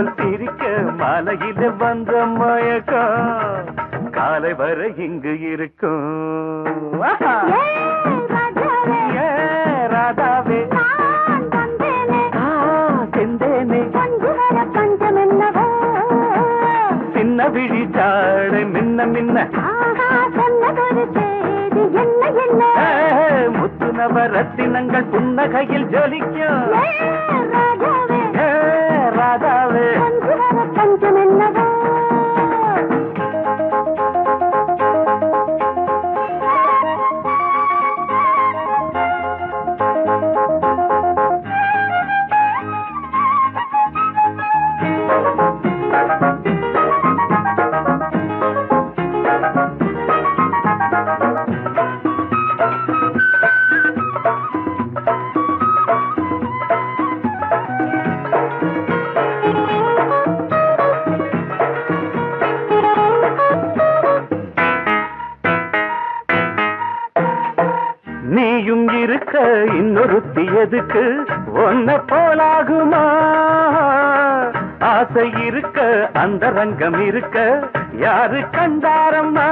போல் சிரிக்க மாலையில வந்த மயக்கம் காலை வரை இங்கு இருக்கும் ராதாவே செந்தேனே சின்ன விழி சாடு மின்ன மின்ன முத்து நவரத்தினங்கள் புன்னகையில் ஜொலிக்கும் ராதாவே பஞ்சம் என்னவோ நீயும் இருக்க இன்னொருத்தி எதுக்கு ஒன்ன போலாகுமா ஆசை இருக்க அந்த ரங்கம் இருக்க யாரு கண்டாரம்மா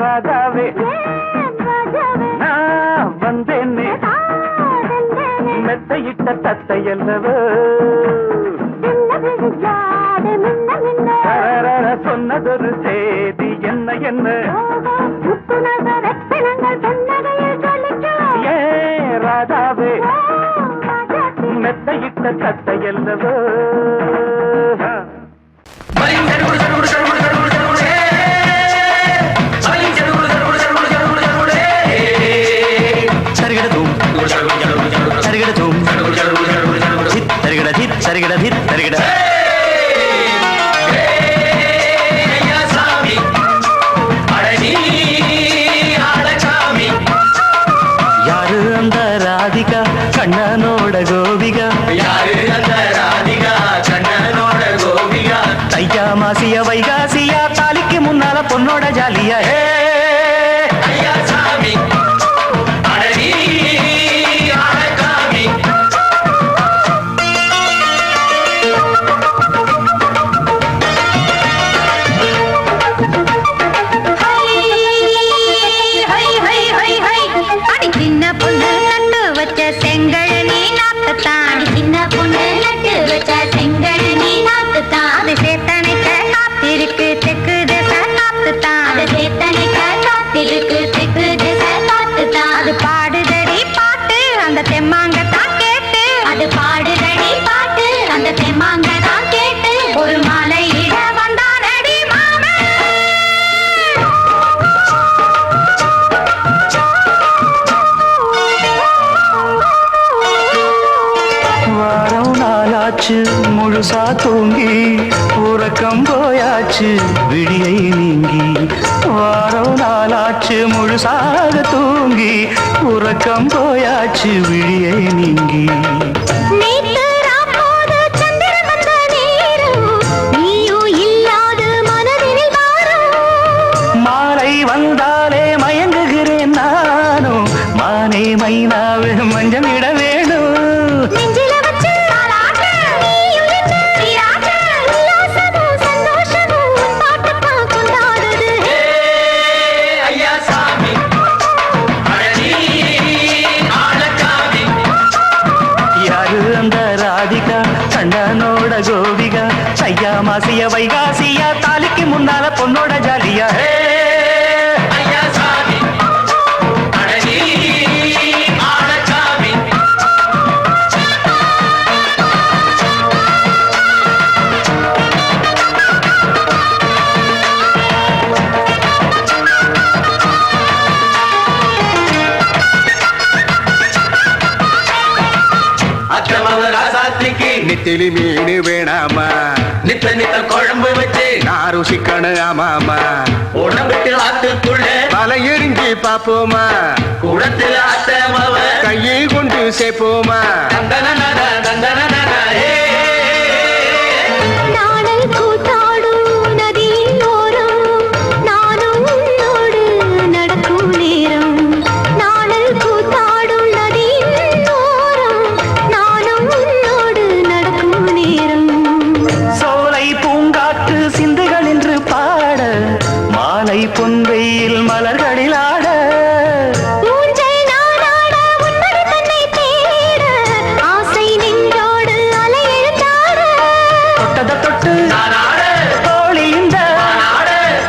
ராதாவே நான் வந்தேனே மெத்தையிட்ட தத்தை அல்லவோ சொன்னதொரு செய்தி என்ன என்ன ராதாவே மெத்தையிட்ட தத்தை அல்லவோ யாரு அந்த ராதிகா கண்ணனோட கோபிகா தையா மாசிய வைகாசியா தாலிக்கு முன்னால பொண்ணோட ஜாலியா முழுசா தூங்கி உறக்கம் போயாச்சு விடியை நீங்கி வாரம் நாளாச்சு முழுசாக தூங்கி உறக்கம் போயாச்சு விடியை நீங்கி மாலை வந்தாலே மயங்குகிறேன் நானும் மானே மைனாவே மஞ்சமிட வேணும் கண்ணனோட கோபிகா தையா மாசிய வைகாசியா தாலிக்கு முன்னால பொண்ணோட ஜாலியா நித்திலி மீனு வேணாமா நித்த நித்த குழம்பு வச்சு நான் ருசிக்கணும் ஆமாமா உடம்புக்கு ஆத்துக்குள்ள பல எரிஞ்சு பாப்போமா குடத்துல அத்தமாவ கையை கொண்டு சேர்ப்போமா தந்தன தந்தன பொன்வெயில் மலர்களில் ஆட ஆசை நின்றோடு அலை எழுந்தாட தொட்டத தொட்டு தோழி இந்த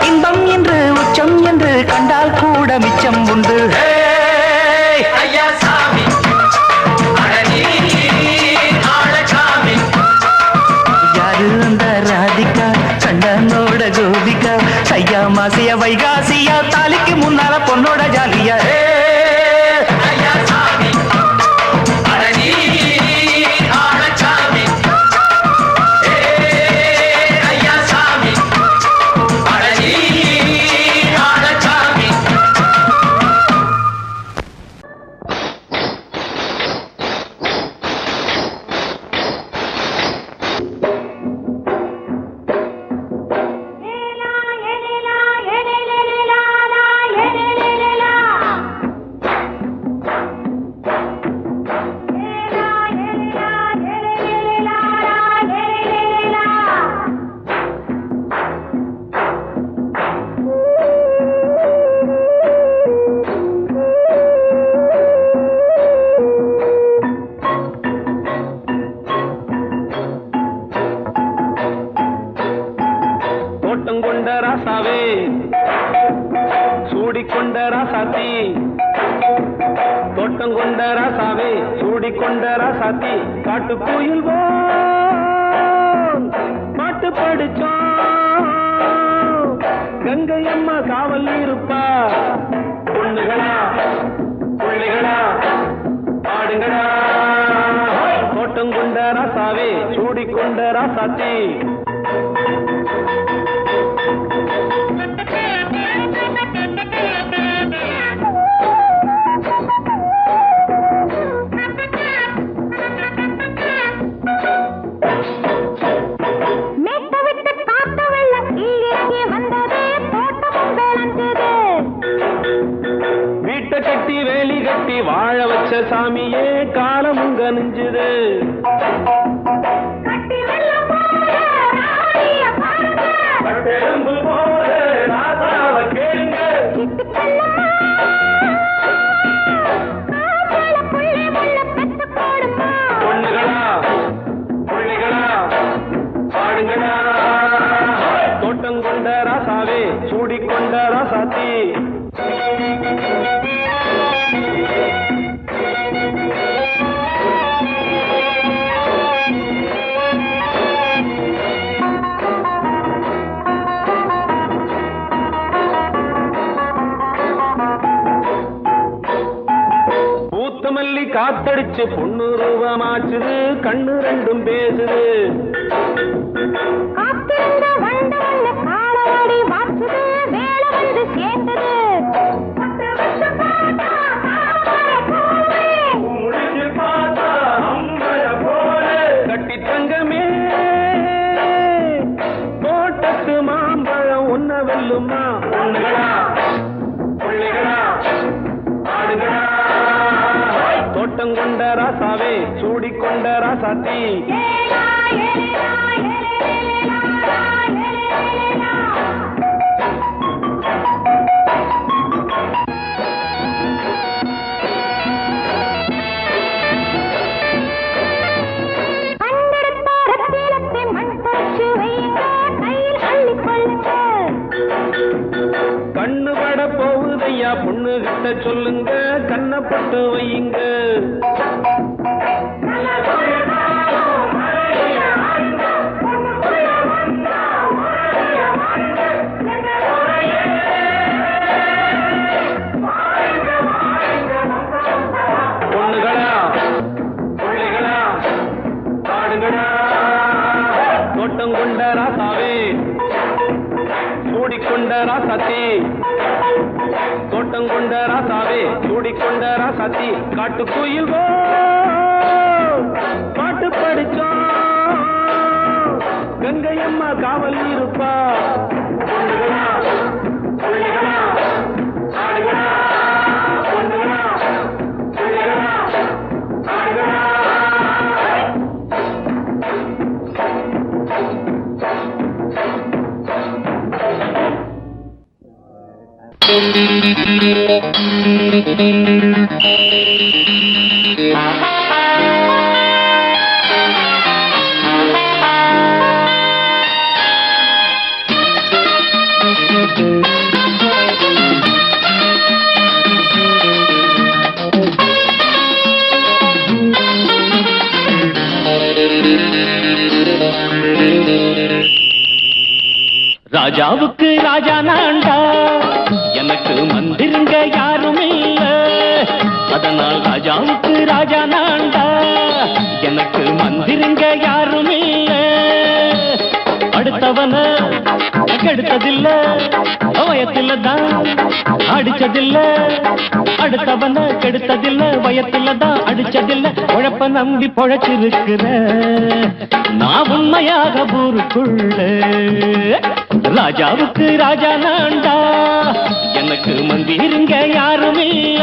இன்பம் என்று உச்சம் என்று கண்டால் கூட மிச்சம் உண்டு ஐயா சாமி யாரு அந்த ராதிகா கண்டனோட கோபிகா சையா மாசிய வைகாசியா தாலிக்கு முன்னால பொண்ணோட ஜாலியா ஐயா சாமி ஆளச்சாமி ஐயா சாமி ஆளச்சாமி தோட்டங்கொண்ட ராசாவே சூடிக்கொண்ட ராசாத்தி தோட்டங்கொண்ட ராசாவே சூடிக்கொண்ட ராசாத்தி காட்டு கோயில் பாட்டு படிச்சோம் கங்கை அம்மா காவல் இருப்பா பொண்ணுகளா பிள்ளைகளா ஆடுங்களா தோட்டங்கொண்ட ராசாவே சூடிக்கொண்ட ராசாத்தி வீட்டை கட்டி வேலி கட்டி வாழ வச்ச சாமியே காலமும் கனிஞ்சுது பொண்ணுகளா பிள்ளைகளா ஆடுங்களா தோட்டங்கொண்ட ராசாவே சூடிக்கொண்ட ராசாத்தி பூத்தமல்லி காத்தடிச்சு பொண்ணு ரூபமாச்சுது கண்ணு ரெண்டும் பேசுது கட்டி தங்கமே தோட்டத்து மாம்பழம் உன்ன வெல்லுமா பொண்ணுகளா பிள்ளைகளா ஆடுகளா தோட்டங்கொண்ட ராசாவே சூடிக்கொண்ட ராசாத்தி கண்ணு பட போகுதையா பொண்ணு கிட்ட சொல்லுங்க கண்ணப்பட்டு வையுங்க பொண்ணுகளா பிள்ளைகளா ஆடுங்களா தோட்டங்கொண்ட ராசாவே ராசாத்தி தோட்டம் கொண்ட ராசாவே சூடிக்கொண்ட ராசாத்தி காட்டு கோயில் பாட்டு படிச்சோம் கங்கை அம்மா காவல் இருப்பா பொண்ணுகளா, புள்ளிகளா, ஆடுகளா, பொண்ணுகளா, புள்ளிகளா, ஆடுகளா. ராஜாவுக்கு ராஜா நான்டா எனக்கு மந்திருங்க யாரும் இல்ல அதனால் ராஜாவுக்கு ராஜா நான்டா எனக்கு மந்திருங்க யாரும் இல்ல அடுத்தவன கெடுத்ததில்ல வயத்தில தான் அடிச்சதில்ல அடுத்தவன கெடுத்ததில்ல வயத்தில தான் அடிச்சதில்ல உழப்ப நம்பி பொழைச்சிருக்கிற நான் உண்மையாக ஊருக்குள்ள ராஜாவுக்கு ராஜா நான்டா எனக்கு மந்திருங்க யாரும் இல்ல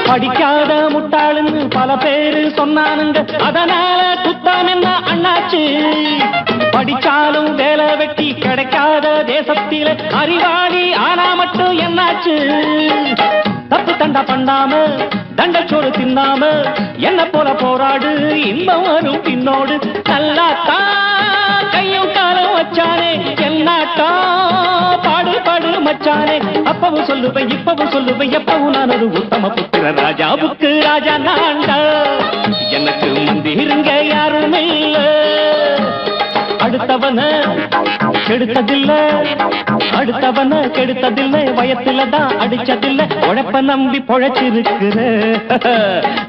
படிக்காத முட்டாளுன்னு பல பேரு சொன்னானுங்க அதனால குத்தம் என்ன அண்ணாச்சு படிச்சாலும் வேலை வெட்டி கிடைக்காத தேசத்தில அறிவாளி ஆனா மட்டும் என்னாச்சு தப்பு தண்டா பண்ணாம தண்டச்சோறு தின்னாம என்ன போல போராடு இன்பம் வரும் பின்னோடு நல்லாத்தான் கையும் காலம் வச்சானே என்னாட்டா பாடு பாடு மச்சானே அப்பவும் சொல்லுவேன் இப்பவும் சொல்லுவேன் எப்பவும் நான் ஒரு உத்தம புத்திர ராஜாவுக்கு ராஜா நான்டா எனக்கு மந்திருங்க யாரும் இல்ல அடுத்தவன கெடுத்ததில்ல அடுத்தவன கெடுத்ததில்லை வயத்துல தான் அடிச்சதில்லை உழைப்ப நம்பி பொழைச்சிருக்கிற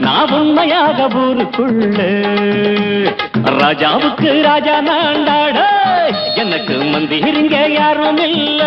நான் உண்மையாக ஊருக்குள்ள ராஜாவுக்கு ராஜா நான்டாட எனக்கு மந்திருங்க யாரும் இல்ல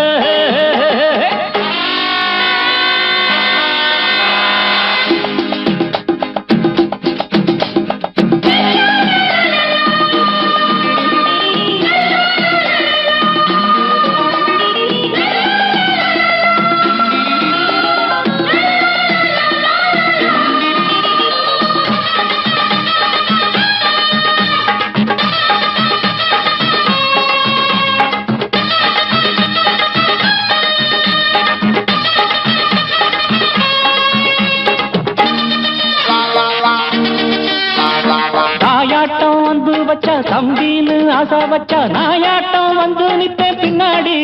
தம்பின்னு ஆசா வச்சா நாயாட்டம் வந்து நித்தேன் பின்னாடி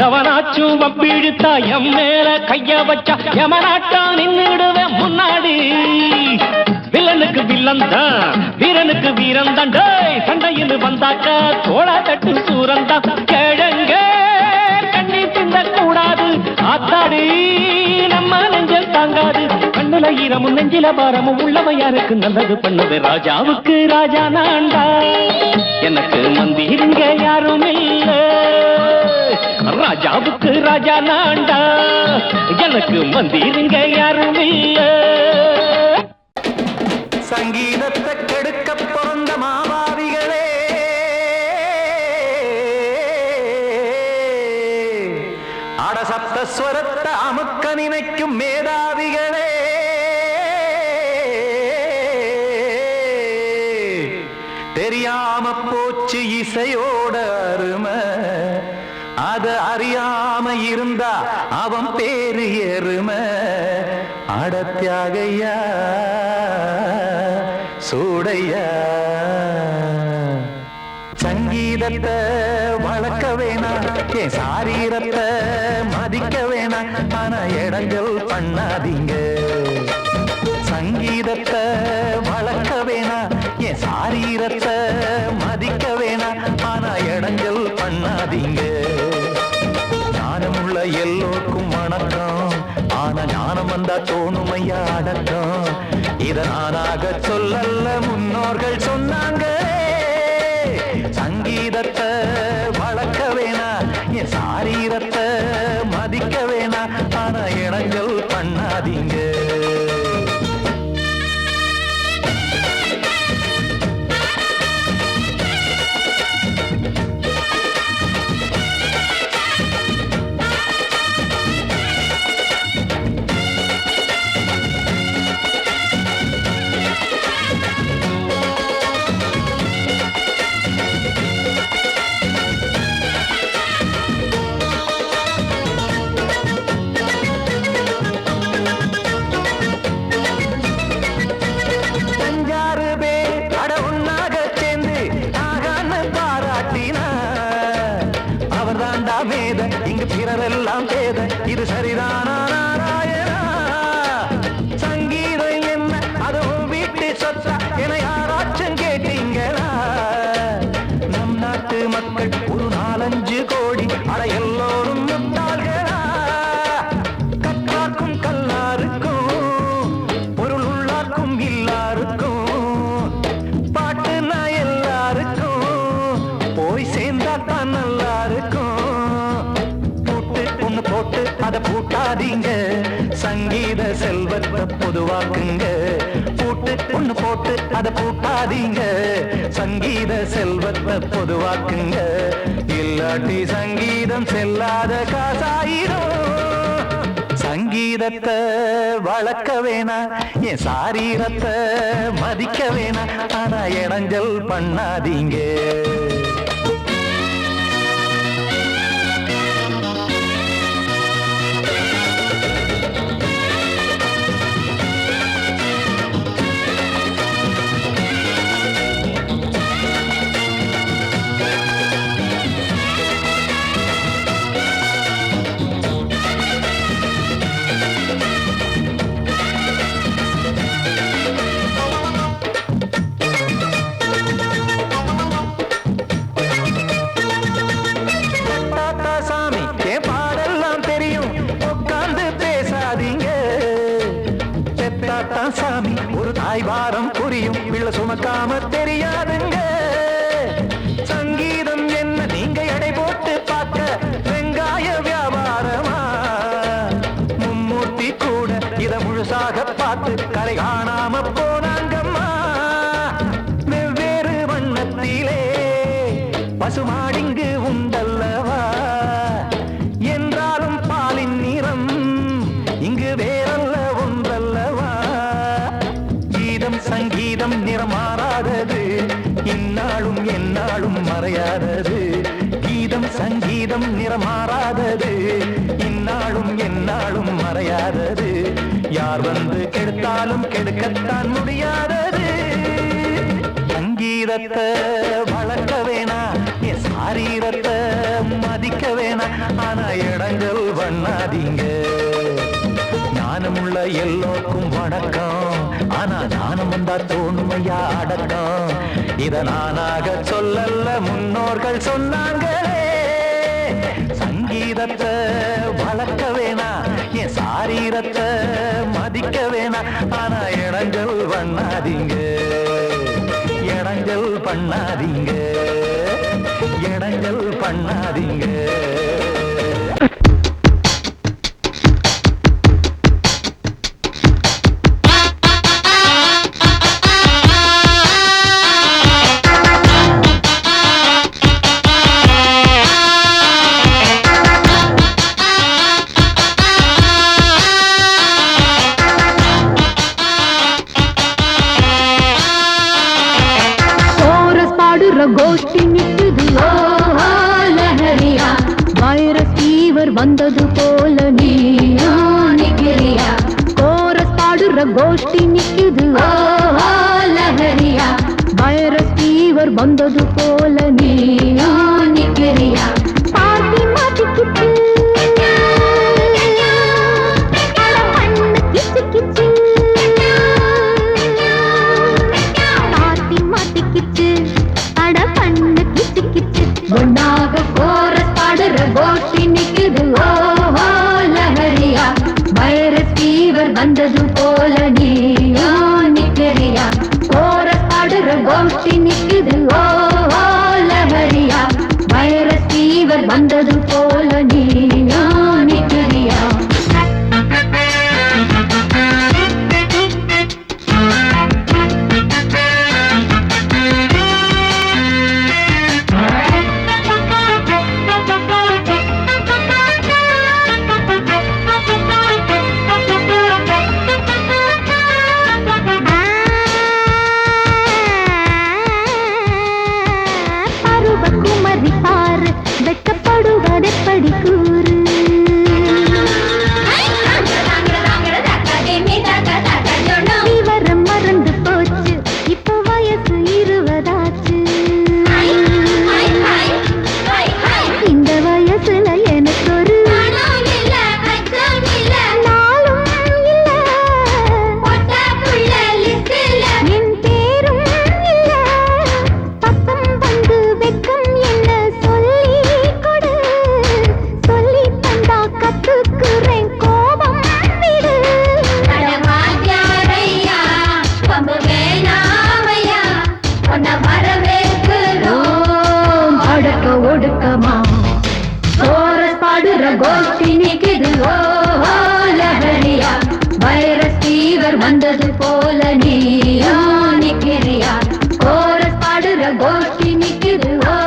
எவனாச்சும் வப்பிழுத்தா எம் மேல கைய வச்சா எமனாட்டம் நின்னுடுவேன் முன்னாடி வில்லனுக்கு வில்லன் தான் வீரனுக்கு வீரன் தான் சண்டையில் வந்தாக்கா தோளா தட்டு சூரன் தான் கிழங்க கண்ணி தின்ன கூடாது ஆத்தாடி நம்ம நெஞ்சல் தாங்காது கண்ணுல ஈரமும் நெஞ்சில பாரமும் உள்ளவன் யாருக்கு நல்லது பண்ணது ராஜாவுக்கு ராஜா நான்டா எனக்கு மந்திருங்க யாரும் இல்ல ராஜாவுக்கு ராஜா நான்டா எனக்கு மந்திருங்க யாரும் இல்ல சங்கீதத்தை கெடுக்க பிறந்த மாபாவிகளே அடசப்தஸ்வரத்தை அமுக்க நினைக்கும் மேதாவிகளே தெரியாம போச்சு இசையோட அருமை அத அறியாம இருந்தா அவன் பேரு எருமை அடத்தியாகையா சூடையா சங்கீதத்தை வளர்க்க வேணாம் என் சாரீரத்தை மதிக்க வேணாம் ஆனா இடைஞ்சல் பண்ணாதீங்க சங்கீதத்தை வளர்க்க வேணாம் என் சாரீரத்தை மதிக்க வேணாம் ஆனா இடைஞ்சல் பண்ணாதீங்க ஞானமுள்ள எல்லோருக்கும் வணக்கம் ஆனா ஞானம் வந்தா தோணுமையா அடக்கம் இத நானாக சொல்லல்ல முன்னோர்கள் சொன்னாங்க சங்கீதத்தை வளர்க்க வேணா என் சாரீரத்தை மதிக்க வேணா ஆனா இடைஞ்சல் பண்ணாதீங்க இங்கு பிறரெல்லாம் பேத இது சரிதானா நாராயணா சங்கீதம் என்ன அதுவும் வீட்டு சொத்தா என யாராச்சும் கேட்டீங்களா நம் நாட்டு மக்கள் ஒரு 4-5 கோடி அட எல்லோரும் முட்டாள்களா கற்றார்க்கும் கல்லாருக்கும் பொருள் உள்ளார்க்கும் இல்லாருக்கும் பாட்டுனா எல்லாருக்கும் போய் சேர்ந்தா தான் நல்லா இருக்கும் போட்டு அத பூட்டாதீங்க சங்கீத செல்வத்தை பொதுவாக்குங்க ஒண்ணு போட்டு அத பூட்டாதீங்க சங்கீத செல்வத்தை பொதுவாக்குங்க இல்லாட்டி சங்கீதம் செல்லாத காசாயிரும் சங்கீதத்தை வளர்க்க வேணா என் சாரீரத்தை மதிக்க வேணா ஆனா இடைஞ்சல் பண்ணாதீங்க சாமி ஒரு தாய்வாரம் புரியும் பிள்ளை சுமக்காம தெரியாதுங்க சங்கீதம் என்ன நீங்க எடை போட்டு பார்க்க வெங்காய வியாபாரமா மும்மூர்த்தி கூட இத முழுசாக பார்த்து கரை காணாம போனாங்கம்மா வெவ்வேறு வண்ணத்திலே பசுமாடிங்கு உண்டல்லவா என்றாலும் பாலின் நிறம் இங்கு வேறல்ல ஒன்றல்லவா சங்கீதம் நிறமாறாதது இந்நாளும் எந்நாளும் மறையாதது கீதம் சங்கீதம் நிறமாறாதது இந்நாளும் எந்நாளும் மறையாதது யார் வந்து கெடுத்தாலும் கெடுக்கத்தான் முடியாதது சங்கீதத்தை வளர்க்க வேணா என் சாரீரத்தை மதிக்க வேணா ஆனா இடைஞ்சல் பண்ணாதீங்க ஞானமுள்ள எல்லோருக்கும் வணக்கம் ஆனா ஞானம் வந்தா தோணுமையா அடக்கம் இத நானாக சொல்லல்ல முன்னோர்கள் சொன்னாங்களே சங்கீதத்தை வளர்க்க வேணா என் சாரீரத்தை மதிக்க வேணா ஆனா இடைஞ்சல் பண்ணாதீங்க இடைஞ்சல் பண்ணாதீங்க இடைஞ்சல் பண்ணாதீங்க கோஷ்டி நிக்குது லஹரியா வைரஸ் ஃபீவர் வந்தது போல நீயா நிக்கிறியா கோரஸ் பாடுற கோஷ்டி நிக்குது லஹரியா வைரஸ் ஃபீவர் வந்தது போல நீயா நிக்கிறியா பார்ட்டி போல நீயும் நிக்கிறியா கோரஸ் பாடுற கோஷ்டி நிக்குது ஓ லஹரியா வைரஸ் ஃபீவர் வந்தது போல நீயும் நிக்கிறியா வெட்டப்படுவதெப்படி கூறு விவரம் மறந்து போச்சு இப்ப வயசு 20 ஆச்சு இந்த வயசுல எனக்கு ஒரு நாளும் இல்ல என் பேரும் இல்ல பக்கம் வந்து வெக்கம் என்ன சொல்லி கொடு சொல்லி தந்தா கத்துக்குறேன் கோபம் விடு அடக்க ஒடுக்கமா கோரஸ் பாடுற கோஷ்டி நிக்குது ஓ லஹரியா வைரஸ் ஃபீவர் வந்தது போல நீயோ நிக்கிறியா கோரஸ் பாடுற கோஷ்டி நிக்குது ஓ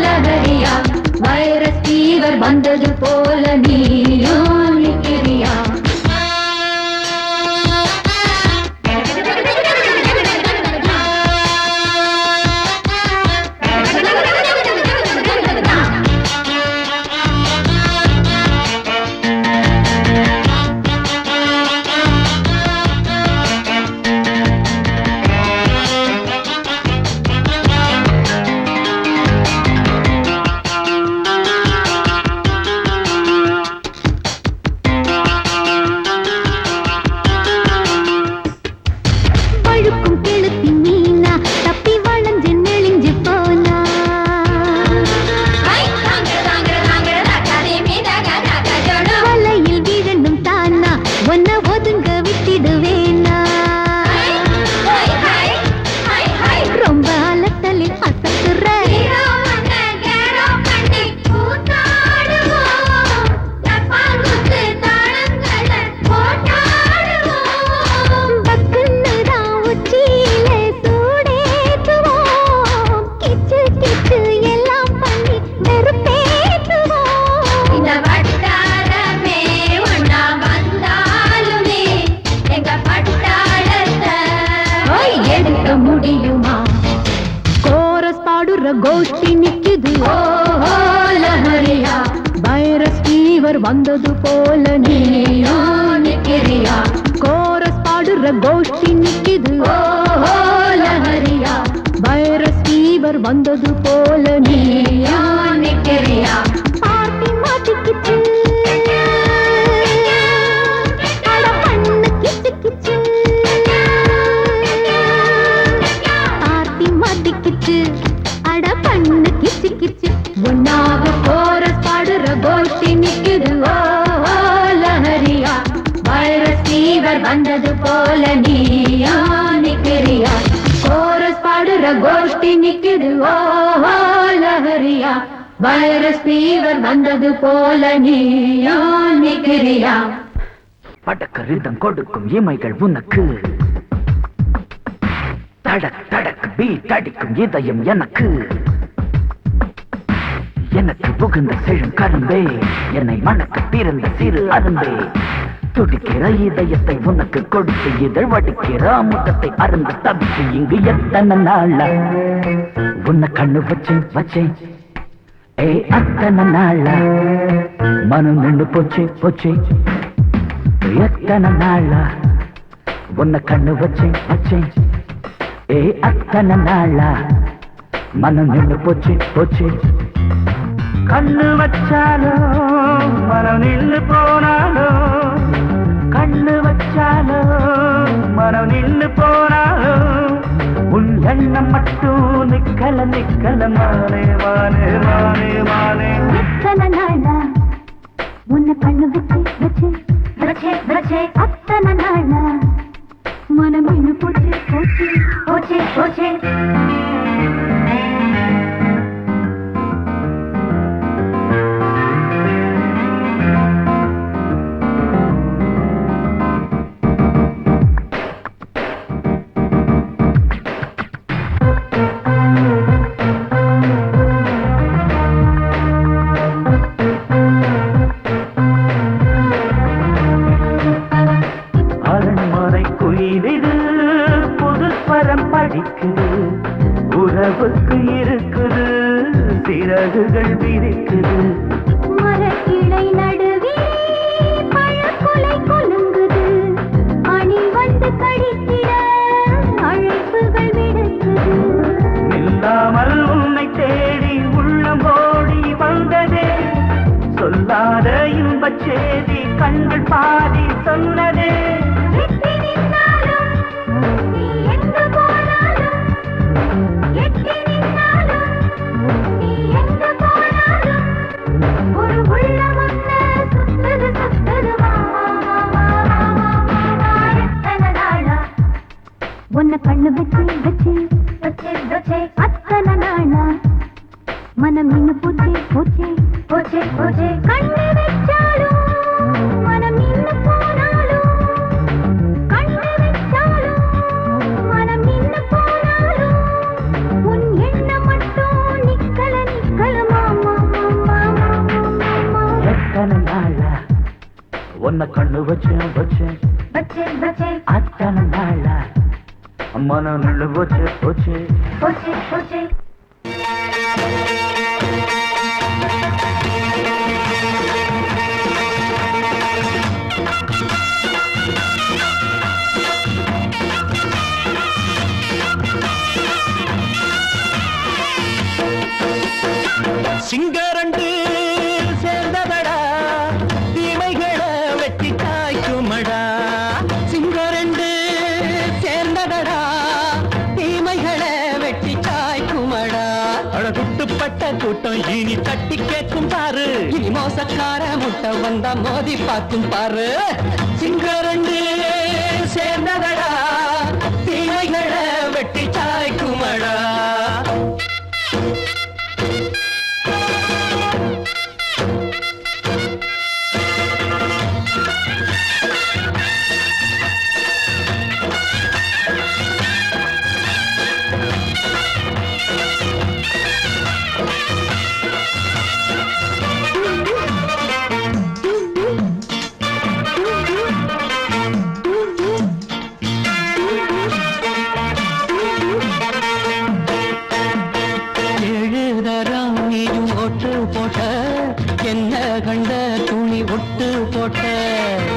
லஹரியா வைரஸ் ஃபீவர் வந்தது போல நீயோ நிக்கிறியா வழுக்கும் கெளுத்தி மீனா தப்பி வளைஞ்சு நெளிஞ்சு போனா வலையில் விழணும் தானா ஒன்ன ஒதுங்க விட்டிடுவேனா ரொம்ப அலத்தலில் அசத்துற முடியுமா கோரஸ் பாடுற கோஷ்டி நிக்குது ஓ லஹரியா வைரஸ் ஃபீவர் வந்தது போல நீயோ நிக்கிறியா கோரஸ் பாடுற கோஷ்டி நிக்குது ஓ லஹரியா வைரஸ் ஃபீவர் வந்தது போல நீயோ நிக்கிறியா பார்ட்டி மாட்டிக்கிச்சு அட பண்ணு கிச்சு கிச்சு அட பண்ணு கிச்சு கிச்சு ஒன்னாக கோரஸ் பாடுற கோஷ்டி நிக்குது ஓ லஹரியா வைரஸ் ஃபீவர் வந்தது போல நீயோ நிக்கிறியா கோரஸ் பாடுற கோஷ்டி நிக்குது ஓ லஹரியா வைரஸ் ஃபீவர் வந்தது போல நீயோ நிக்கிறியா படக்க ரிதம் கொடுக்கும் இமைகள் உனக்கு தடக் தடக் பீட் அடிக்கும் இதயம் எனக்கு எனக்கு புகுந்த செழும் கரும்பே என்னை மணக்க பிறந்த சிறு அரும்பே துடிக்கிற இதயத்தை உனக்கு கொடுத்து இதழ் வடிக்கிற அமுதத்தை அருந்து தவிச்சு இங்கு எத்தனை நாளா உன்னை கண்ணு வச்சேன் வச்சேன் ஏ அத்தனை நாளா மனம் நின்று போச்சு போச்சு எத்தனை நாளா உன்னை கண்ணு வச்சேன் வச்சேன் ஏ அத்தனை நாளா மனம் நின்று போச்சு போச்சு கண்ணு வச்சாலோ மனம் நின்று போனாலோ கண்ணு வச்சாலோ மனம் நின்று போனாலோ உன் எண்ணம் மட்டும் நிக்கல நிக்கல மானே மானே மானே மானே எத்தனை நாளா உன்னை கண்ணு வச்சு வச்சு அத்தனை நாள் மனம் இன்னும் போச்சு போச்சு போச்சு போச்சு உறவுக்கு இருக்குது சிறகுகள் விரிக்குது மரக்கிளை நடுவே பழக்குலை கொலுங்குது அணி வந்து கழித்திட அழைப்புகள் விடுக்குது இல்லாமல் உன்னை தேடி உள்ளம் ஓடி வந்ததே சொல்லாத இன்பச் செய்தி கண்கள் பாதி சொன்னதே உன்னை கண்ணு வச்சு வச்சு வச்சு வச்சு அத்தனை நாளா மனம் இன்னும் போச்சே போச்சே போச்சே போச்சே கண்ணு வச்சாலும் மனம் இன்னும் போனாலும் கண்ணு வச்சாலும் மனம் இன்னும் போனாலும் உன் எண்ணம் மட்டும் நிக்கல நிக்கல மாமா மாமா மாமா எத்தனை நாளா உன்னை கண்ணு வச்சேன் வச்சேன் வச்சு வச்சு அத்தனை நாளா மனம் நல்ல போச்சு போச்சு போச்சு போச்சு சிங்கரண்டு சேர்ந்ததடா தீமைகளை வெட்டி காய்க்குமடா சிங்கரண்டு சேர்ந்ததடா தீமைகளை வெட்டி காய்க்குமடா அழகுட்டுப்பட்ட கூட்டம் இனி தட்டி கேட்கும் பாரு இனி மோசக்கார முட்டை வந்தா மோதி பார்க்கும் பாரு சிங்கரண்டு சேர்ந்ததடா தீமைகளை வெட்டி காய்க்குமடா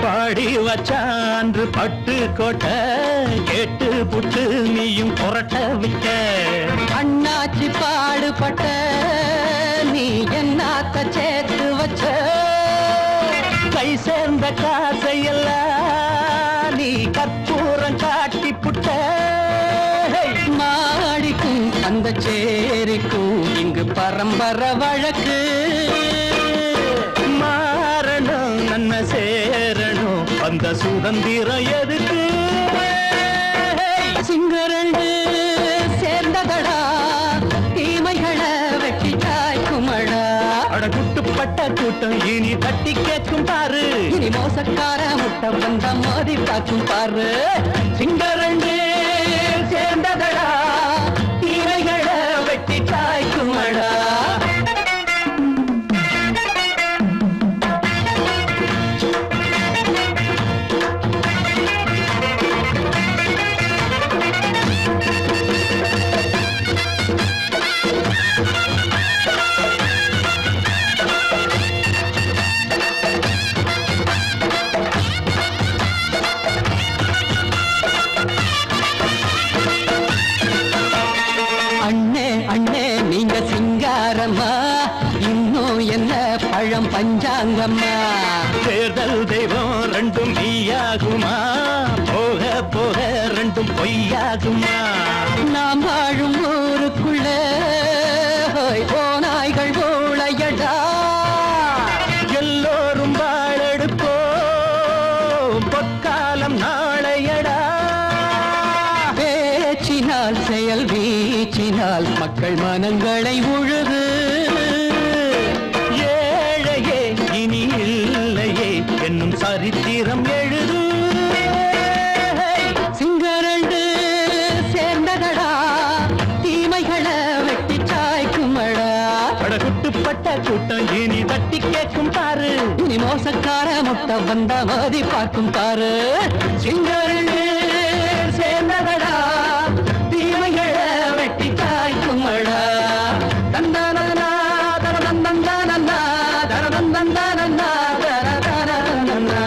பாடி வச்சான்று பட்டு கோட்டை கேட்டு புட்டு நீயும் புரட்ட விட்ட அண்ணாச்சி பாடுபட்ட நீ என்னாத்த சேர்த்து வச்ச கை சேர்ந்த காசையெல்லாம் நீ கற்பூரம் காட்டி புட்ட மாடிக்கும் அந்த சேரிக்கும் இங்கு பரம்பரை வழக்கு மாறணும் நன்மை சேரணும் அந்த சுதந்திரம் எதுக்கு சிங்கரண்டு சேர்ந்ததடா தீமைகளை வெட்டி காய்க்குமடா அடகுட்டுப்பட்ட கூட்டம் இனி தட்டி கேட்கும் பாரு இனி மோசக்கார முட்டை வந்த மோதி பார்க்கும் பாரு சிங்கரண்டு சேர்ந்ததடா தீமைகளை வெட்டி காய்க்குமடா பஞ்சாங்கம்மா தேர்தல் தெய்வம் ரெண்டும் மெய்யாகுமா போக போக ரெண்டும் பொய்யாகுமா நாம் வாழும் ஊருக்குள்ள போனாய்கள் ஊழையடா எல்லோரும் வாழெடுப்போ உங்கள் மனங்களை உழுது ஏழையே இனி இல்லையே என்னும் சரித்திரம் எழுது சிங்கரண்டு சேர்ந்ததடா தீமைகளை வெட்டி சாய்க்குமடா குட்டுப்பட்ட கூட்டம் இனி தட்டி கேட்கும் தாரு இனி மோசக்கார முட்டை வந்த மதி பார்க்கும் தாரு சிங்கரண்டு சேர்ந்ததடா தீமைகளை வெட்டி காய்க்குமடா தந்தானா தரதந்தந்தானா தரதந்தந்தானா தரதந்தந்தானா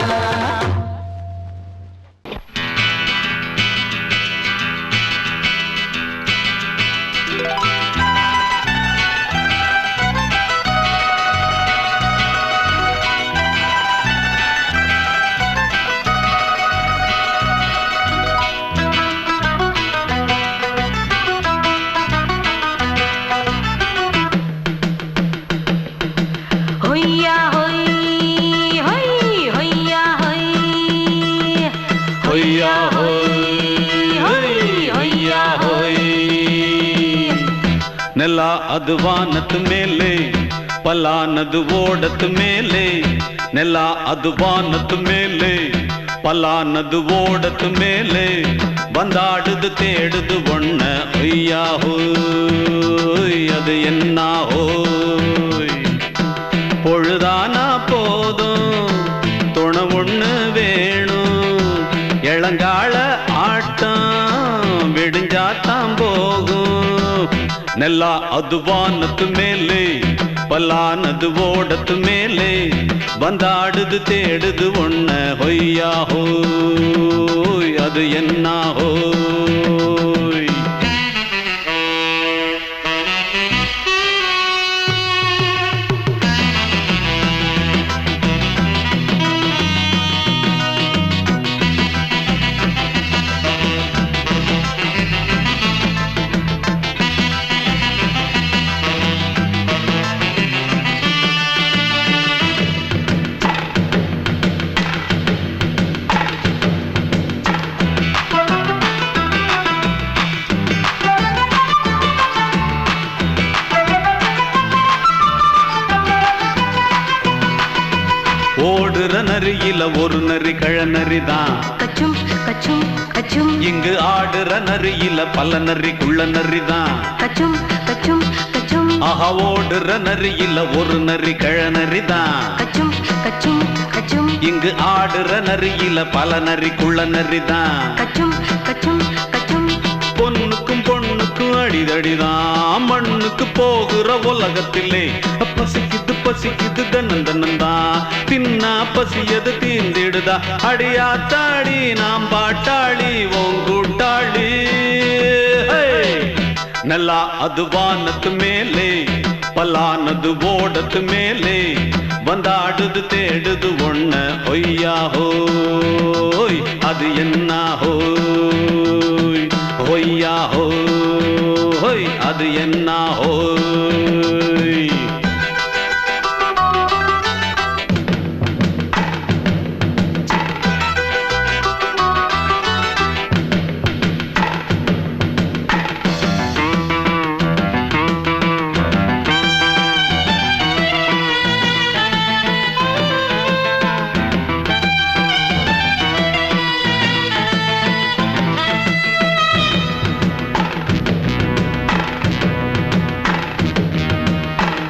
ನೆಲ ಅದು ವಾನದ ಮೇಲೆ ಪಲಾನದು ಓಡದ ಮೇಲೆ ನೆಲ ಅದು ವಾನದ ಮೇಲೆ ಪಲಾನದು ಓಡದ ಮೇಲೆ ಬಂದಾಡುದು தேடுது ஒண்ண ஐயா ஹோய் அது என்ன ஹோய் பொழுதானா போதும் துணை ஒண்ணு வேணும் இளங்கால ஆட்டம் விடிஞ்சாத்தான் போகும் ನೆಲ ಅದು ವಾನದ ಮೇಲೆ ಪಲಾನದು ಓಡದ ಮೇಲೆ ಬಂದಾಡುದು தேடுது ஒண்ண ಹೊಯ್ಯಾ ಹೋಯ್ ಅದು என்ன ಹೋಯ್ ஓடுற நரியில ஒரு நரி கழநரிதான் கச்சும் கச்சும் கச்சும் இங்கு ஆடுற நரியில பல நரிக்குள்ள நரிதான் கச்சும் கச்சும் கச்சும் ஆஹா ஓடுற நரியில ஒரு நரி கழநரிதான் கச்சும் கச்சும் கச்சும் இங்கு ஆடுற நரியில பல நரிக்குள்ள நரிதான் கச்சும் கச்சும் கச்சும் பொண்ணுக்கும் பொண்ணுக்கும் அடிதடிதான் மண்ணுக்கு போகிற உலகத்திலே பசிக்குது பசிக்குது தன்னந்தனந்தான் தின்னா பசியது தீந்திடுதா அடியாத்தாடி நாம் பாட்டாளி ஓங்கூட்டாளி ನೆಲ ಅದು ವಾನದ ಮೇಲೆ ಪಲಾನದು ಓಡದ ಮೇಲೆ ಬಂದಾಡುದು தேடுது ஒண்ண ஒய்யா ஹோய் அது என்ன ஹோய் ஒய்யா ஹோய் அது என்ன ஹோய்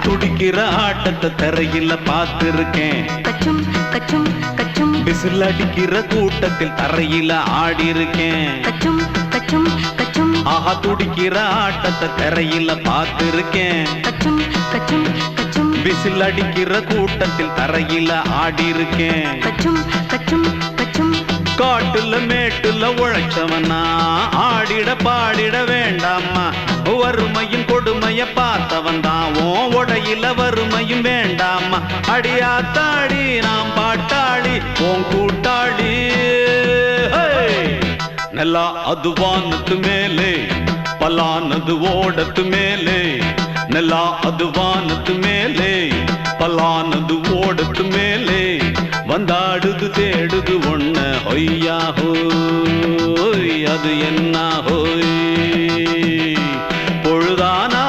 துடிக்கிற ஆட்டத்தை தரையில பார்த்திருக்கேன் கச்சும் கச்சும் கச்சும் விசில் அடிக்கிற கூட்டத்தில் தரையில ஆடி இருக்கேன் கச்சும் கச்சும் கச்சும் ஆஹா துடிக்கிற ஆட்டத்தை தரையில பார்த்திருக்கேன் கச்சும் கச்சும் கச்சும் விசில் அடிக்கிற கூட்டத்தில் தரையில ஆடி இருக்கேன் கச்சும் கச்சும் கச்சும் காட்டுல மேட்டுல உழைச்சவனா ஆடிட பாடிட வேண்டாமா வறுமையின் கொடுமைய பார்த்தவன் தான் உடையில வறுமையும் வேண்டாமா அடியாத்தாடி நாம் பாட்டாளி ஓன் கூட்டாளி ನೆಲ ಅದು ವಾನದ ಮೇಲೆ ಪಲಾನದು ಓಡದ ಮೇಲೆ ನೆಲ ಅದು ವಾನದ ಮೇಲೆ ಪಲಾನದು ಓಡದ ಮೇಲೆ வந்தாடுது தேடுது ஒண்ண ஒய்யா ஹோய் அது என்ன ஹோய் பொழுதானா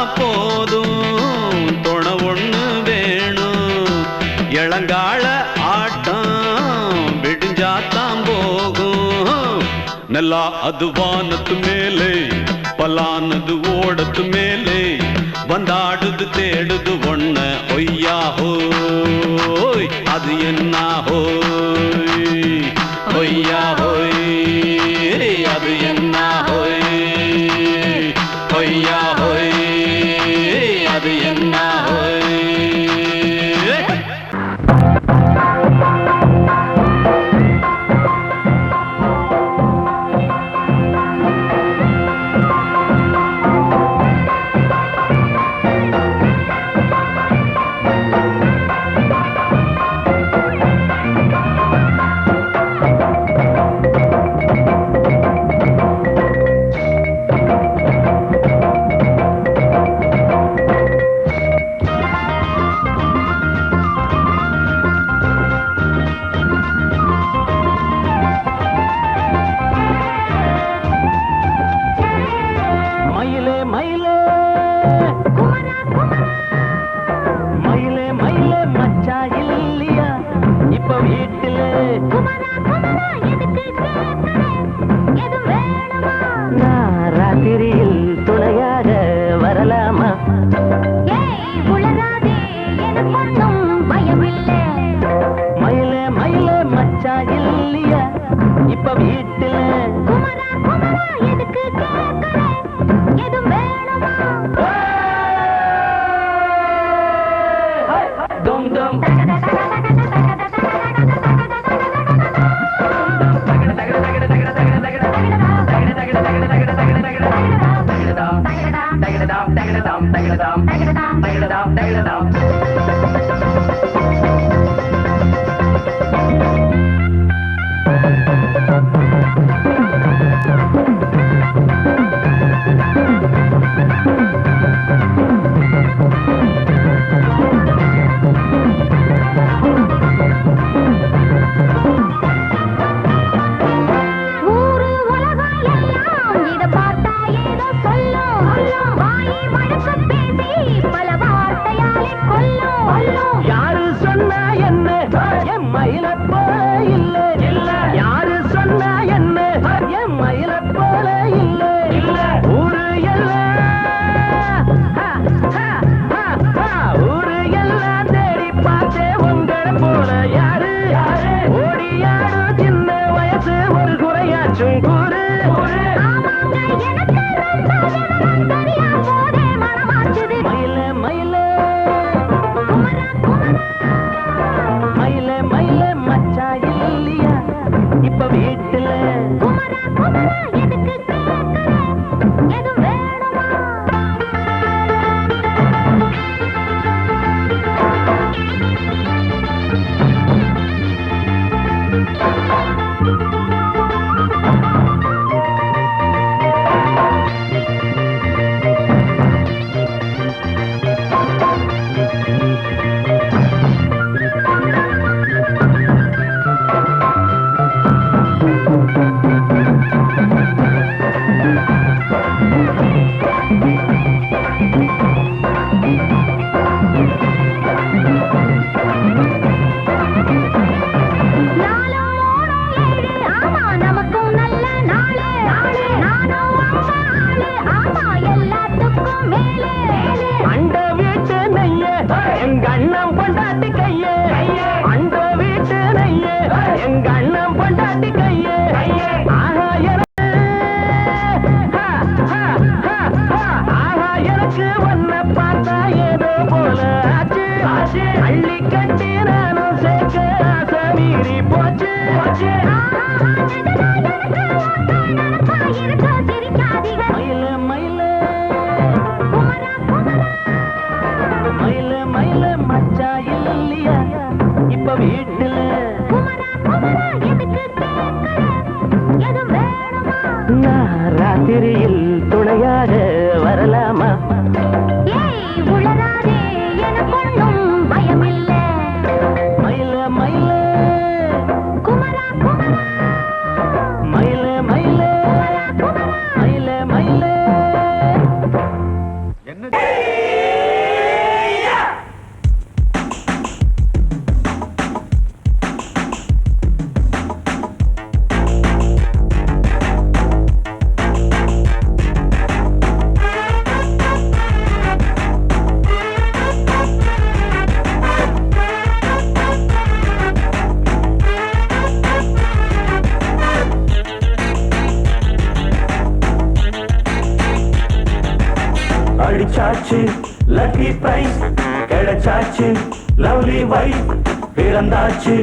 ನೆಲ ಅದು ವಾನತ್ತು ಮೇಲೆ ಪಲಾನದು ಓಡತ್ತು ಮೇಲೆ ಬಂದಾಡುದು தேடுது ஒண்ண ஒய்யா ஹோய் அது என்ன ஹோய் ஒய்யா ஹோய் அது என்ன ஹோய் ஒய்யா ஹோய் அது என்ன ஹோய் ராத்திரியில் துணையாக வரலாமா? உளராதே எனக்கொன்னும் பயமில்லை. மயில மயில குமரா குமரா மயில மயில மயில மயில அடிச்சாச்சு லக்கி பிரைஸ் கிடைச்சாச்சு லவ்லி வைஃப் பிறந்தாச்சு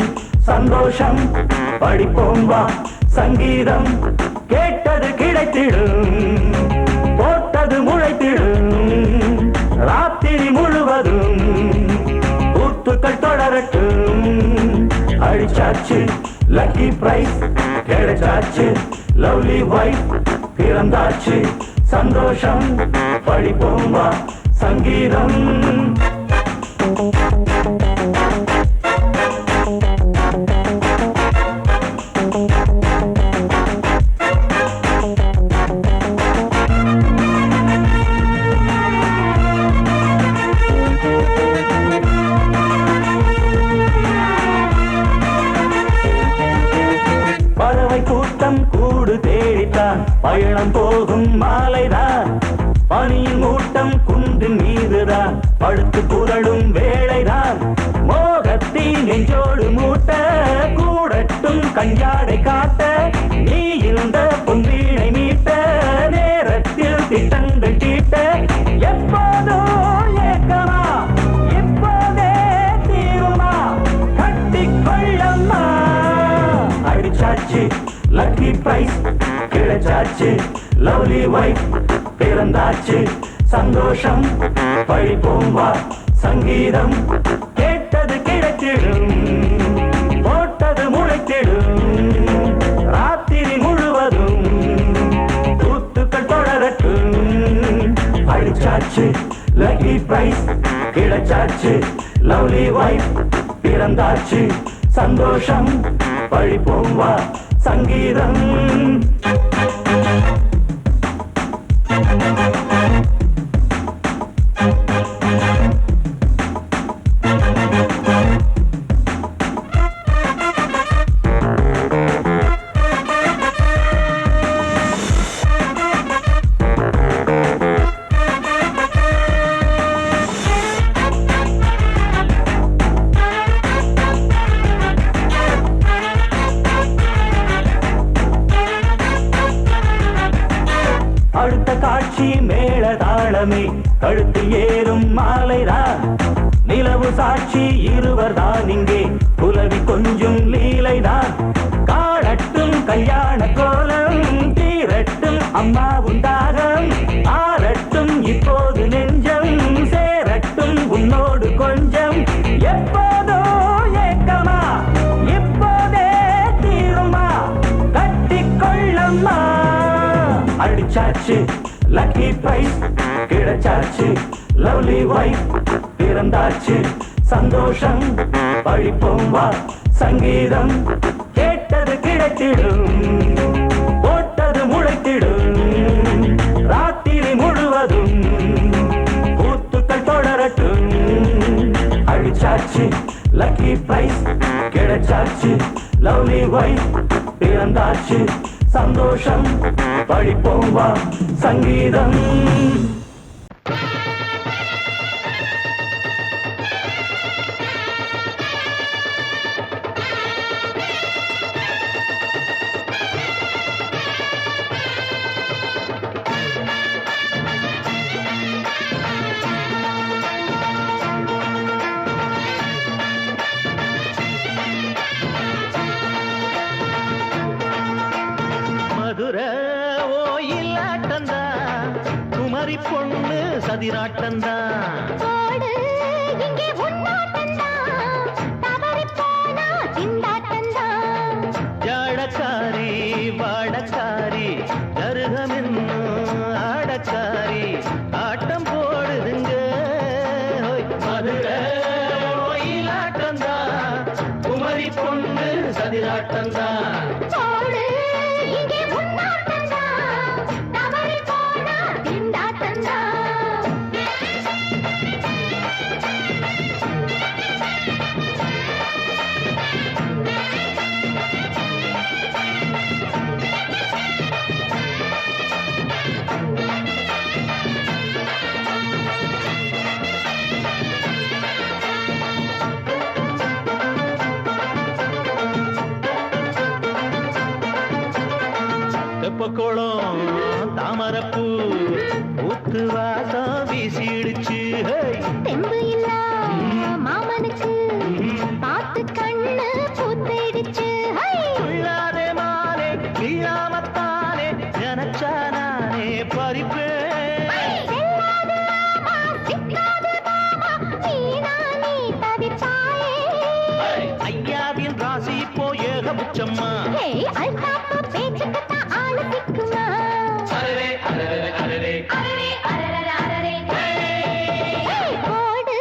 சந்தோஷம் படிப்போம் வா சங்கீதம் கேட்டது கிடைத்திடும் போட்டது முளைத்திடும் ராத்திரி முழுவதும் கூத்துக்கள் தொடரட்டும் அடிச்சாச்சு லக்கி பிரைஸ் கிடைச்சாச்சு லவ்லி வைஃப் பிறந்தாச்சு சந்தோஷம் படிப்போம் வா சங்கீதம் கூடு தேடித்தான் பயணம் போகும் மாலைதான் பனியின் மூட்டம் குன்றின் மீதுதான் படுத்து புரளும் வேளைதான் மோகத்தின் நெஞ்சோடு மூட்ட கூடட்டும் கஞ்சாடை காட்ட நீ இருந்த பொன்வீணை மீட்ட நேரத்தில் திட்டங்கள் தீட்ட எப்போதோ ஏக்கமா இப்போதே தீருமா கட்டிக்கொள்ளம்மா அடிச்சாச்சு லக்கி பிரைஸ் கிடைச்சாச்சு லவ்லி வைஃப் பிறந்தாச்சு சந்தோஷம் படிப்போம் வா சங்கீதம் கேட்டது கிடைத்திடும் போட்டது முளைத்திடும் ராத்திரி முழுவதும் கூத்துக்கள் தொடரட்டும் அடிச்சாச்சு லக்கி பிரைஸ் கிடைச்சாச்சு லவ்லி வைஃப் பிறந்தாச்சு சந்தோஷம் படிப்போம் வா சங்கீதம் அடுத்த காட்சி மேளதாளமே கழுத்தில் ஏறும் மாலைதான் நிலவு சாட்சி இருவர் தான் இங்கே புலவி கொஞ்சம் லீலைதான் காணட்டும் கல்யாண கோலம் தீரட்டும் அம்மா உண்டாகம் ஆரட்டும் இப்போது நெஞ்சம் சேரட்டும் உன்னோடு கொஞ்சம் எப்போதோ ஏக்கமா இப்போதே தீருமா கட்டிக்கொள்ளம்மா அடிச்சாச்சு லக்கி பிரைஸ் கிடைச்சாச்சு லவ்லி வைஃப் பிறந்தாச்சு சந்தோஷம் படிப்போம் வா சங்கீதம் கேட்டது கிடைத்திடும் போட்டது முளைத்திடும் ராத்திரி முழுவதும் கூத்துக்கள் தொடரட்டும் அடிச்சாச்சு லக்கி பிரைஸ் கிடைச்சாச்சு லவ்லி வைஃப் பிறந்தாச்சு சந்தோஷம் படிப்போம் வா சங்கீதம் மதுரை ஓயிலாட்டந்தா குமரி பொண்ணு சதிராட்டந்தா ஜாடக்காரி வாடக்காரி கருகமென்னு ஆடக்காரி ஆட்டம் போடுதுங்க மதுரை ஓயிலாட்டந்தா குமரி பொண்ணு சதிராட்டந்தா தெப்பக்குளம் தாமரப்பூ ஊத்து வாசம் வீசிடுச்சு பிடிச்சு உள்ளாதே மானே கீழாமத்தானே நினைச்சா நானே பறிப்பேன் ஐயாவின் ராசி இப்போ ஏகபுச்சம்மா பேச்சுக்கத்தான் ஆளு திக்குமா அரரே அரரே அரரே அரரே அரரே அரரே ஓடு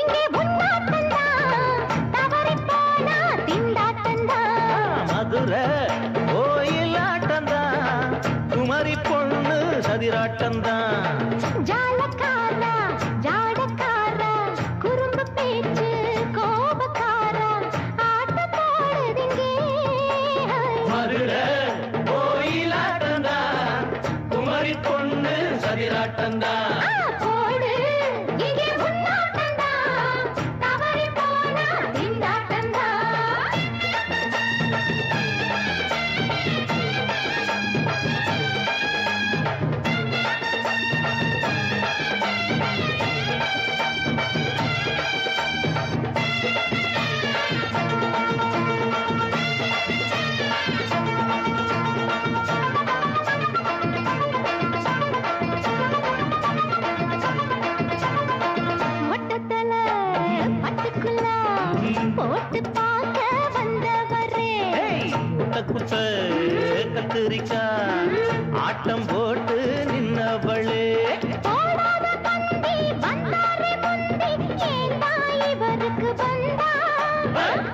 இங்கே உன்னாட்டந்தா தவறி போனா திண்டாட்டந்தா மதுரை கோயிலாட்டந்தா குமரி பொண்ணு சதிராட்டந்தா ஜாலக்காரா ஜாடக்காரா குறும்பு பேச்சு கோபக்காரா ஆட்ட போடுதிங்கே மதுரை கோயிலாட்டந்தா குமரி பொண்ணு சதிராட்டந்தா போடு இங்கே உன்னாட்டந்தா தவறி போனா திண்டாட்டந்தா மொட்டத்தல பட்டுக்குள்ள போட்டு பார்க்க வந்தவரே குட்ட குட்ட கத்திரிக்கா ஆட்டம் போட்டு நின்னவளே போடாத பந்தி வந்தாரே முந்தி ஏண்டா இவருக்கு வந்தா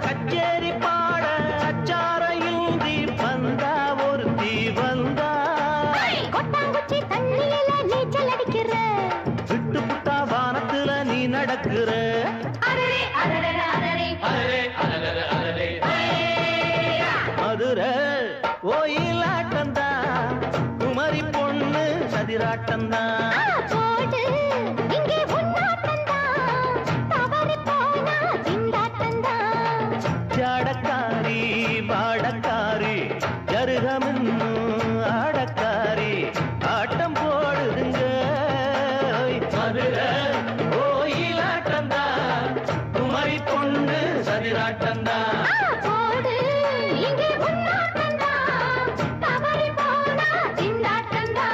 கச்சேரி பாட அச்சார இந்தி வந்தா ஒருத்தி வந்தா கொட்டாங்குச்சி தண்ணியில நீச்சல் அடிக்கிற விட்டு புட்டா வானத்துல நீ நடக்கிற அரரே அரரே அரரே அரரே அரரே அரரே மதுரை கோயிலாட்டந்தா குமரி பொண்ணு சதிராட்டந்தா போடு இங்கே உன்னாட்டந்தா தவறி போனா திண்டாட்டந்தா ஜாடக்காரி பாடக்காரி ஜருகமின்னு ஆடக்காரி ஆட்டம் போடுதுங்க மதுரை கோயிலாட்டந்தா குமரி பொண்ணு சதிராட்டந்தா போடு இங்கே உன்னாட்டந்தா தவறி போனா திண்டாட்டந்தா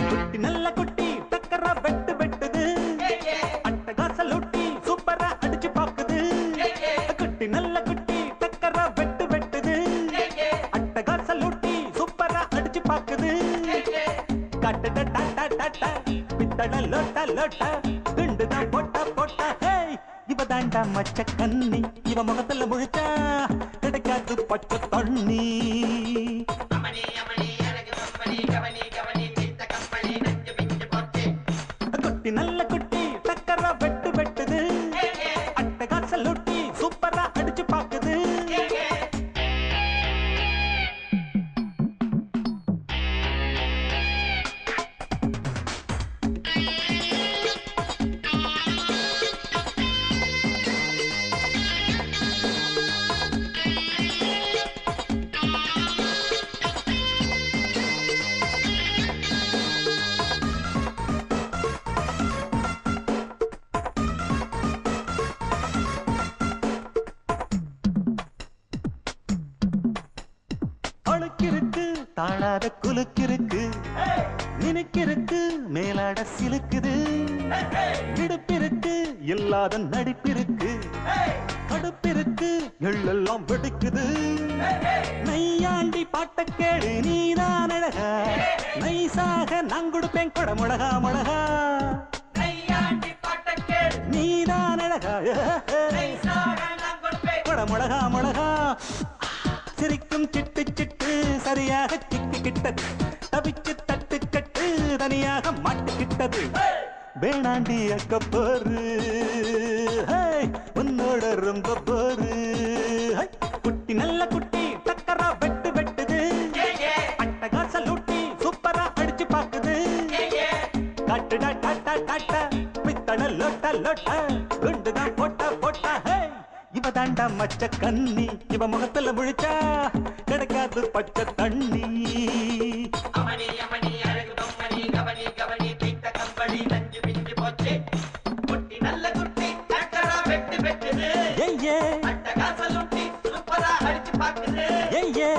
குட்டி நல்ல குட்டி டக்கரா வெட்டு வெட்டுது அட்டகாச லூட்டி சூப்பரா அடிச்சு பாக்குது குட்டி நல்ல குட்டி டக்கரா வெட்டு வெட்டுது அட்டகாச லூட்டி சூப்பரா அடிச்சு பாக்குது கட்டட டாட்டா டாட்டா பித்தட லோட்டா லோட்டா குண்டுதான் போட்டா போட்டா ஹேய் இவ தாண்டா மச்ச கண்ணி இவ முகத்துல முழிச்சா கிடைக்காது பச்சை தண்ணி குட்டி நல்ல குட்டி டக்கரா வெட்டு வெட்டுது அட்டகாச லூட்டி சூப்பரா அடிச்சு பாக்குது அழுக்கிருக்கு தாழாத குலுக்கிருக்கு நினைக்கிருக்கு மேலாட சிலுக்குது இடுப்பிருக்கு இல்லாத நடிப்பிருக்கு அடுப்பிருக்கு எள்ளெல்லாம் வெடிக்குது நையாண்டி பாட்ட கேடு நீதான் அழகா நைசாக நான் கொடுப்பேன் கொட மிளகா மிளகா நையாண்டி பாட்ட கேடு நீதான் அழகா நைசாக நான் கொடுப்பேன் கொட மிளகா மிளகா சிரிக்கும் சிட்டு சிட்டு சரியாக சிக்கிக்கிட்டது தவிச்சு தட்டு கட்டு தனியாக மாட்டுக்கிட்டது வேணாண்டி அக்க போரு உன்னோட ரொம்ப போரு குட்டி நல்ல குட்டி டக்கரா வெட்டு வெட்டுது அட்டகாச லூட்டி சூப்பரா அடிச்சு பாக்குது காட்டு டாட்டா டாட்டா பித்தட லோட்டா லோட்டா குண்டுதான் போட்டா போட்டா இவ தாண்டா மச்ச கண்ணி இவ முகத்துல முழிச்சா கிடைக்காது பச்சை தண்ணி அமணி அமணி அழகு பொம்மணி கவனி கவனி தீட்ட கம்பளி நஞ்சு பிஞ்சு போச்சு குட்டி நல்ல குட்டி டக்கரா வெட்டு வெட்டுது ஏய்யே அட்டகாச லூட்டி சூப்பரா அடிச்சு பாக்குது ஏய்யே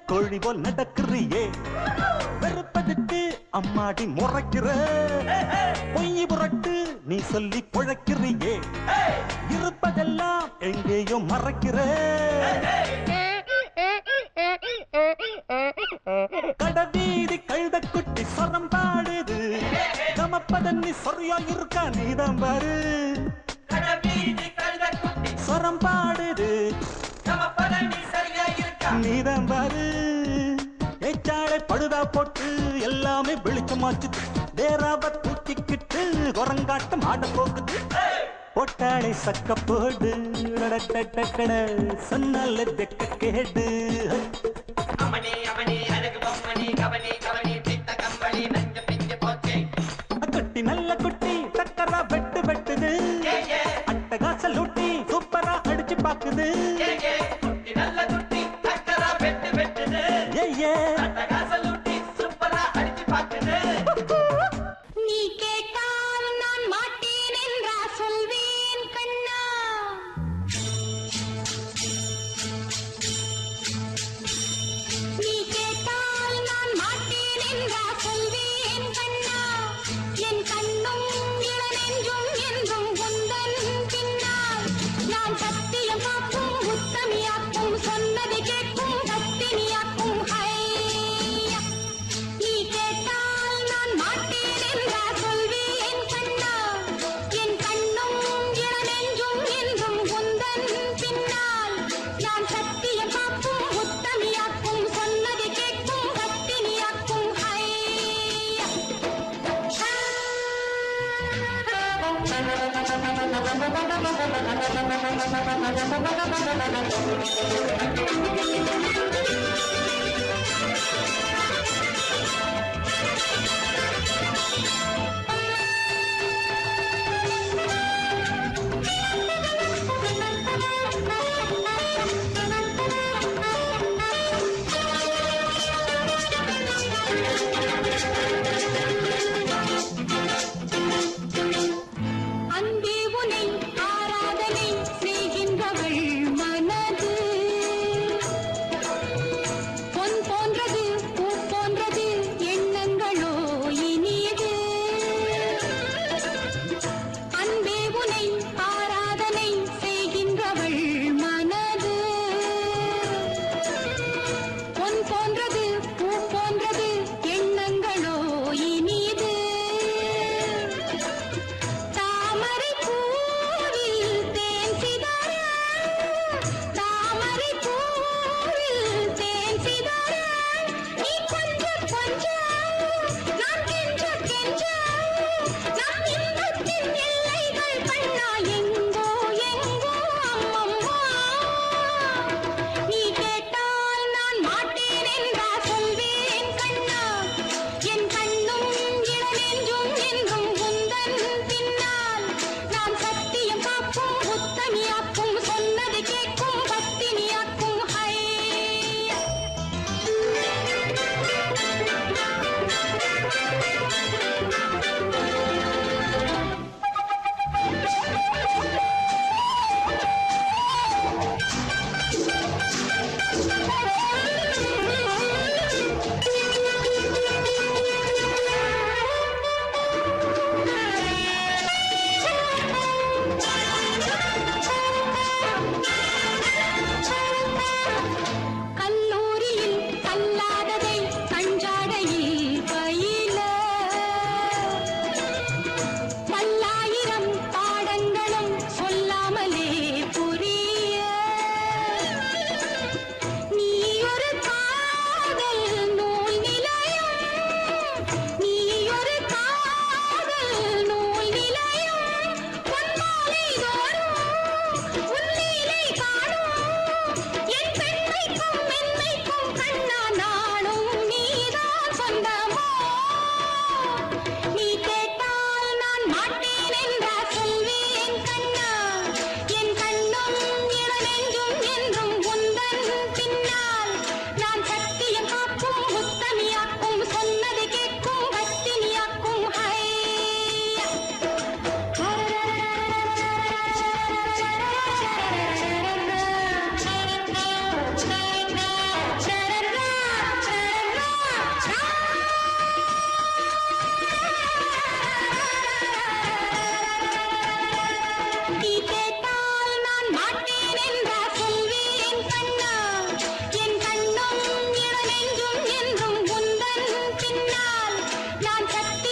கோழி போல் நடக்கிறியே வெறுப்பதுக்கு அம்மாடி முறைக்கிற பொய் புரட்டு நீ சொல்லி குழைக்கிறியே இருப்பதெல்லாம் எங்கேயோ மறைக்கிற கடவீதி கழுத குட்டி சொரம் பாடுது நமப்பதன்னி சொரியா இருக்கா நீதான் பாரு கடவீதி கழுத குட்டி சொரம் பாடுது நமப்பதன்னி சரியா இருக்கா நீதான் பாரு ஏச்சாளை பழுதா போட்டு எல்லாமே வெளிச்சமாச்சு தேராவ தூக்கிக்கிட்டு குரங்காட்டம் ஆட போகுது போட்டாளை சக்க போடு சொன்னால தெக்க கேடு அமணி அமணி அழகு பொம்மணி கவனி கவனி தீட்ட கம்பளி நஞ்சு பிஞ்சு போச்சு குட்டி நல்ல குட்டி டக்கரா வெட்டு வெட்டுது அட்டகாச லூட்டி சூப்பரா அடிச்சு பாக்குது குட்டி நல்ல குட்டி டக்கரா வெட்டு வெட்டுது ஏய்யே அட்டகாச லூட்டி சூப்பரா அடிச்சு பாக்குது நீ கேட்டால் நான் மாட்டேன் என்றா சொல்வேன் கண்ணா நீ கேட்டால் நான் மாட்டேன் என்றா சொல்வேன் கண்ணா என் கண்ணும் இளநெஞ்சும் என்றும் உந்தன் பின்னால் நான் சத்தியம் காக்கும் உத்தமியாக்கும் சொன்னதை கேட்கும் பத்தினியாக்கும் ஹையா நீ கேட்டால் நான் மாட்டேன் என்றா சொல்வேன் கண்ணா என் கண்ணும் இளநெஞ்சும் என்றும் உந்தன் பின்னால் நான் சத்தியம் காக்கும் உத்தமியாக்கும் சொன்னதை கேட்கும் பத்தினியாக்கும் ஹையா அன்பே உனை ஆராதனை செய்கின்றவள் மனது நான் கட்டி